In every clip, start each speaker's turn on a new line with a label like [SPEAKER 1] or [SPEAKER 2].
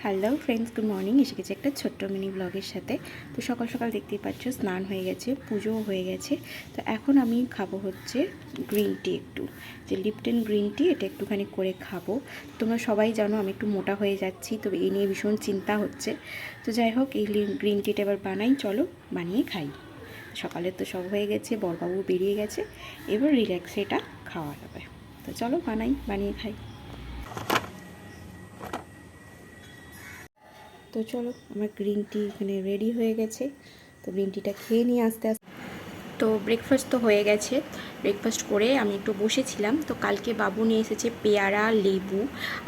[SPEAKER 1] Hello friends, good morning. এসে গেছে একটা ছোট্ট মিনি ব্লগের সাথে। তো সকাল সকাল দেখতেই পাচ্ছ, স্নান হয়ে গেছে, পুজোও হয়ে গেছে। তো এখন আমি খাবো হচ্ছে গ্রিন টি, একটু যে লিপটন গ্রিন টি, এটা একটুখানি করে খাবো। তোমরা সবাই জানো আমি একটু মোটা হয়ে যাচ্ছি, তো এই নিয়ে ভীষণ চিন্তা হচ্ছে। তো যাই হোক, এই গ্রিন টিটা এবার বানাই, চলো বানিয়ে খাই। সকালের তো সব হয়ে গেছে, বড়বাবু বেরিয়ে গেছে, এবার রিল্যাক্সে এটা খাওয়া যাবে। তো চলো বানিয়ে খাই। তো চলো, আমার গ্রিন টি এখানে রেডি হয়ে গেছে। তো গ্রিন টিটা খেয়ে নিয়ে আস্তে আস্তে। তো ব্রেকফাস্ট তো হয়ে গেছে। ব্রেকফাস্ট করে আমি একটু বসেছিলাম। তো কালকে বাবু নিয়ে এসেছে পেয়ারা, লেবু,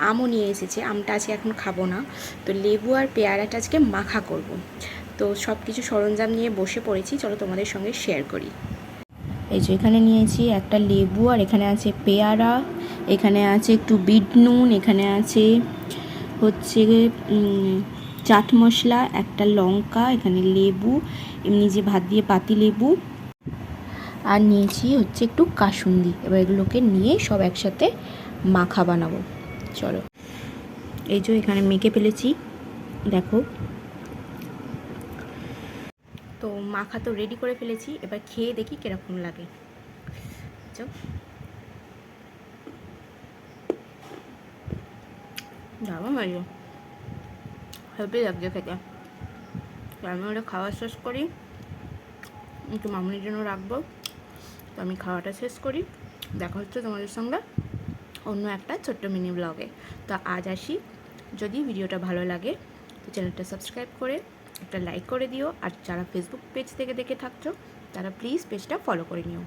[SPEAKER 1] আমও নিয়ে এসেছে। আমটা আজকে এখন খাবো না। তো লেবু আর পেয়ারাটা আজকে মাখা করব। তো সব কিছু সরঞ্জাম নিয়ে বসে পড়েছি, চলো তোমাদের সঙ্গে শেয়ার করি। এই যে এখানে নিয়েছি একটা লেবু, আর এখানে আছে পেয়ারা, এখানে আছে একটু বিট নুন, এখানে আছে হচ্ছে চাট মশলা, একটা লঙ্কা, এখানে লেবু, এমনি যে ভাত দিয়ে পাতি লেবু, আর নিয়েছি হচ্ছে একটু কাসুন্দি। এবার এগুলোকে নিয়ে সব একসাথে মাখা বানাবো। চলো, এই যে এখানে মেখে ফেলেছি, দেখো। তো মাখা তো রেডি করে ফেলেছি, এবার খেয়ে দেখি কিরকম লাগে। দারুণ লাগছে, হেভি লাগছে খেতে। আমি ওটা খাওয়া শেষ করি, একটু মামুনির জন্য রাখবো। তো আমি খাওয়াটা শেষ করি, দেখা হচ্ছে তোমাদের সঙ্গে অন্য একটা ছোট্ট মিনি ব্লগে। তো আজ আসি, যদি ভিডিওটা ভালো লাগে তো চ্যানেলটা সাবস্ক্রাইব করে একটা লাইক করে দিও, আর যারা ফেসবুক পেজ থেকে দেখে থাকছো তারা প্লিজ পেজটা ফলো করে নিও।